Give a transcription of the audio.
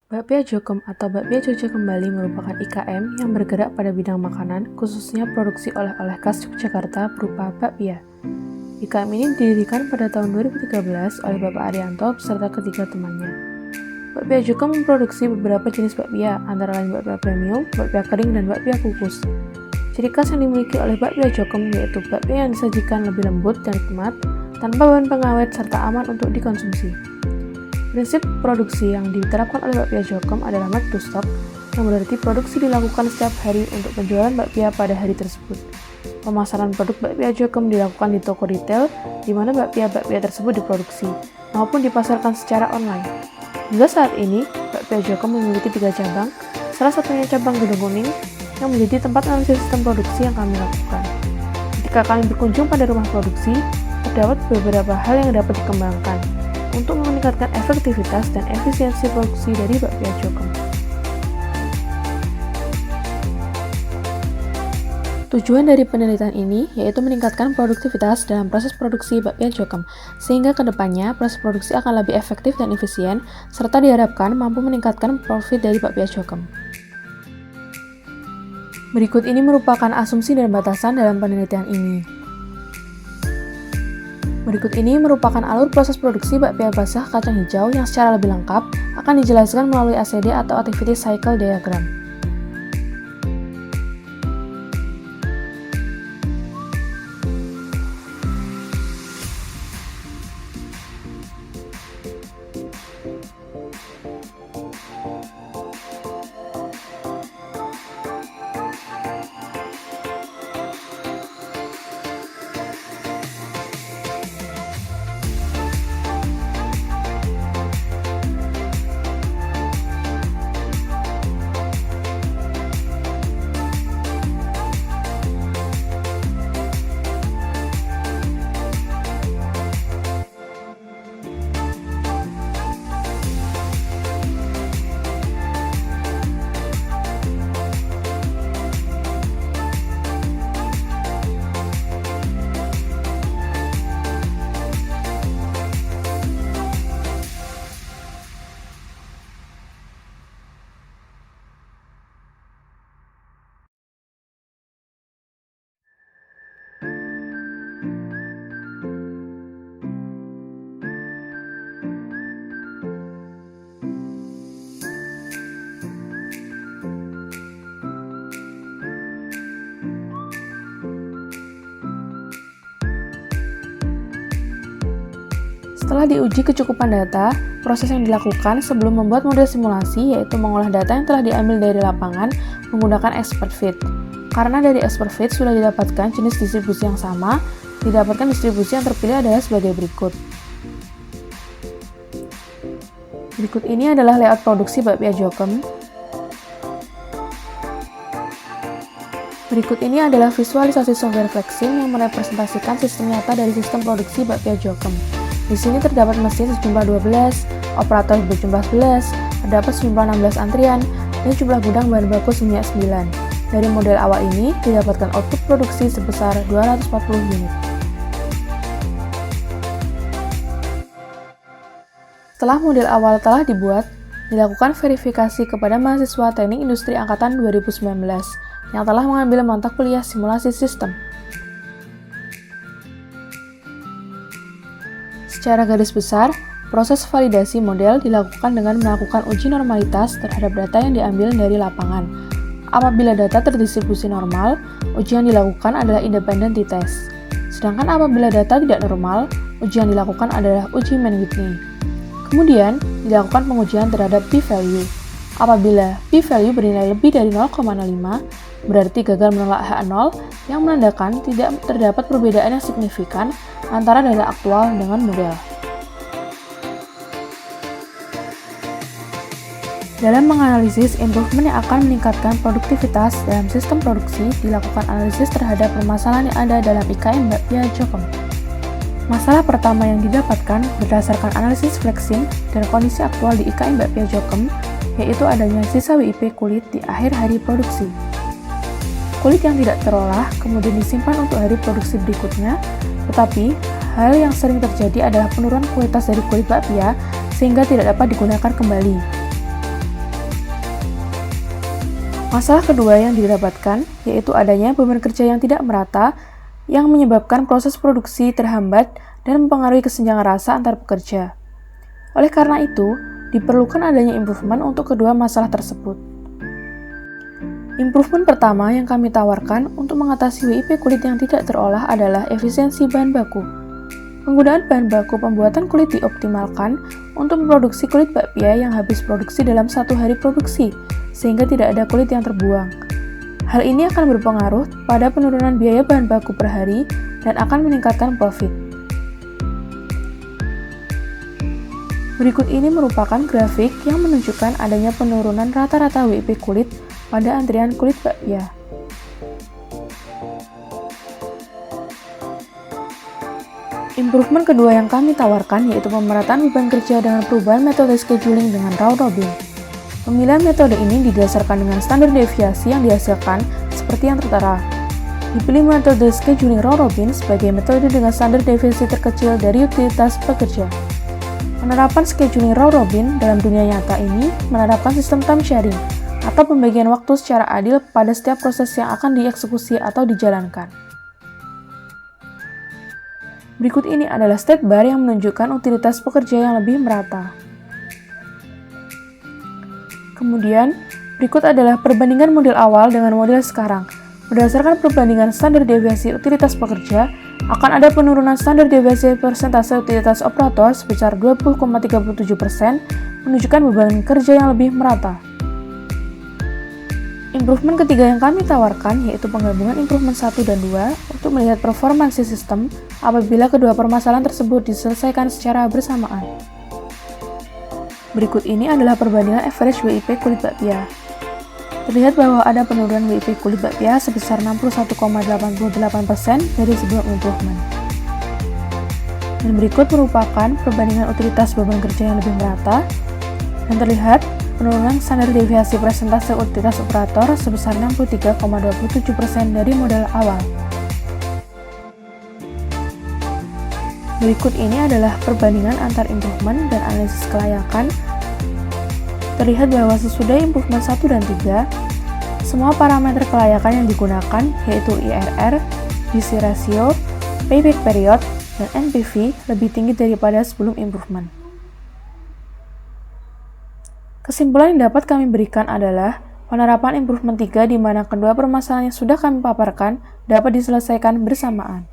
Bakpia Jokem atau Bakpia Jogja Kembali merupakan IKM yang bergerak pada bidang makanan, khususnya produksi oleh-oleh khas Yogyakarta berupa bakpia. IKM ini didirikan pada tahun 2013 oleh Bapak Arianto beserta ketiga temannya. Bakpia Jokem memproduksi beberapa jenis bakpia, antara lain bakpia premium, bakpia kering, dan bakpia kukus. Ciri khas yang dimiliki oleh Bakpia Jokem yaitu bakpia yang disajikan lebih lembut dan nikmat, tanpa bahan pengawet serta aman untuk dikonsumsi. Prinsip produksi yang diterapkan oleh Bakpia Jokem adalah make to stock, yang berarti produksi dilakukan setiap hari untuk penjualan bakpia pada hari tersebut. Pemasaran produk Bakpia Jokem dilakukan di toko retail, di mana bakpia-bakpia tersebut diproduksi, maupun dipasarkan secara online. Hingga saat ini, Bakpia Jokem memiliki 3 cabang, salah satunya cabang Gedung Kuning, yang menjadi tempat analisis sistem produksi yang kami lakukan. Ketika kami berkunjung pada rumah produksi, terdapat beberapa hal yang dapat dikembangkan untuk meningkatkan efektivitas dan efisiensi produksi dari Bakpia Jokem. Tujuan dari penelitian ini yaitu meningkatkan produktivitas dalam proses produksi Bakpia Jokem, sehingga kedepannya proses produksi akan lebih efektif dan efisien, serta diharapkan mampu meningkatkan profit dari Bakpia Jokem. Berikut ini merupakan asumsi dan batasan dalam penelitian ini. Berikut ini merupakan alur proses produksi bakpia basah kacang hijau yang secara lebih lengkap akan dijelaskan melalui ACD atau Activity Cycle Diagram. Setelah diuji kecukupan data, proses yang dilakukan sebelum membuat model simulasi yaitu mengolah data yang telah diambil dari lapangan menggunakan expert fit. Karena dari expert fit sudah didapatkan jenis distribusi yang sama, didapatkan distribusi yang terpilih adalah sebagai berikut. Berikut ini adalah layout produksi Bakpia Jokem. Berikut ini adalah visualisasi software Flexim yang merepresentasikan sistem nyata dari sistem produksi Bakpia Jokem. Di sini terdapat mesin sejumlah 12, operator berjumlah 11, terdapat sejumlah 16 antrian, dan jumlah gudang bahan baku sebanyak 9. Dari model awal ini, didapatkan output produksi sebesar 240 unit. Setelah model awal telah dibuat, dilakukan verifikasi kepada mahasiswa Teknik Industri Angkatan 2019 yang telah mengambil mata kuliah simulasi sistem. Secara garis besar, proses validasi model dilakukan dengan melakukan uji normalitas terhadap data yang diambil dari lapangan. Apabila data terdistribusi normal, uji yang dilakukan adalah independent t-test. Sedangkan apabila data tidak normal, uji yang dilakukan adalah uji Mann-Whitney. Kemudian, dilakukan pengujian terhadap p-value. Apabila p-value bernilai lebih dari 0,05, berarti gagal menolak H0 yang menandakan tidak terdapat perbedaan yang signifikan antara data aktual dengan model. Dalam menganalisis improvement yang akan meningkatkan produktivitas dalam sistem produksi, dilakukan analisis terhadap permasalahan yang ada dalam IKM Bakpia Jokem. Masalah pertama yang didapatkan berdasarkan analisis Flexim dan kondisi aktual di IKM Bakpia Jokem, yaitu adanya sisa WIP kulit di akhir hari produksi. Kulit yang tidak terolah kemudian disimpan untuk hari produksi berikutnya, tetapi hal yang sering terjadi adalah penurunan kualitas dari kulit bakpia sehingga tidak dapat digunakan kembali. Masalah kedua yang didapatkan yaitu adanya beban kerja yang tidak merata yang menyebabkan proses produksi terhambat dan mempengaruhi kesenjangan rasa antar pekerja. Oleh karena itu, diperlukan adanya improvement untuk kedua masalah tersebut. Improvement pertama yang kami tawarkan untuk mengatasi WIP kulit yang tidak terolah adalah efisiensi bahan baku. Penggunaan bahan baku pembuatan kulit dioptimalkan untuk memproduksi kulit bakpia yang habis produksi dalam 1 hari produksi, sehingga tidak ada kulit yang terbuang. Hal ini akan berpengaruh pada penurunan biaya bahan baku per hari dan akan meningkatkan profit. Berikut ini merupakan grafik yang menunjukkan adanya penurunan rata-rata WIP kulit pada antrian kulit bakpia. Improvement kedua yang kami tawarkan yaitu pemerataan beban kerja dengan perubahan metode scheduling dengan round robin. Pemilihan metode ini didasarkan dengan standar deviasi yang dihasilkan seperti yang tertera. Dipilih metode scheduling round robin sebagai metode dengan standar deviasi terkecil dari utilitas pekerja. Penerapan scheduling round robin dalam dunia nyata ini menerapkan sistem time sharing atau pembagian waktu secara adil pada setiap proses yang akan dieksekusi atau dijalankan. Berikut ini adalah state bar yang menunjukkan utilitas pekerja yang lebih merata. Kemudian, berikut adalah perbandingan model awal dengan model sekarang. Berdasarkan perbandingan standar deviasi utilitas pekerja, akan ada penurunan standar deviasi persentase utilitas operator sebesar 20,37%, menunjukkan beban kerja yang lebih merata. Improvement ketiga yang kami tawarkan yaitu penggabungan improvement 1 dan 2 untuk melihat performansi sistem apabila kedua permasalahan tersebut diselesaikan secara bersamaan. Berikut ini adalah perbandingan average WIP kulit bakpia. Terlihat bahwa ada penurunan WIP kulit bakpia sebesar 61,88% dari sebelum improvement. Dan berikut merupakan perbandingan utilitas beban kerja yang lebih merata, dan terlihat penurunan standar deviasi persentase utilitas operator sebesar 63,27% dari modal awal. Berikut ini adalah perbandingan antar improvement dan analisis kelayakan. Terlihat bahwa sesudah improvement 1 dan 3, semua parameter kelayakan yang digunakan yaitu IRR, DC ratio, payback period, dan NPV lebih tinggi daripada sebelum improvement. Kesimpulan yang dapat kami berikan adalah penerapan improvement 3 di mana kedua permasalahan yang sudah kami paparkan dapat diselesaikan bersamaan.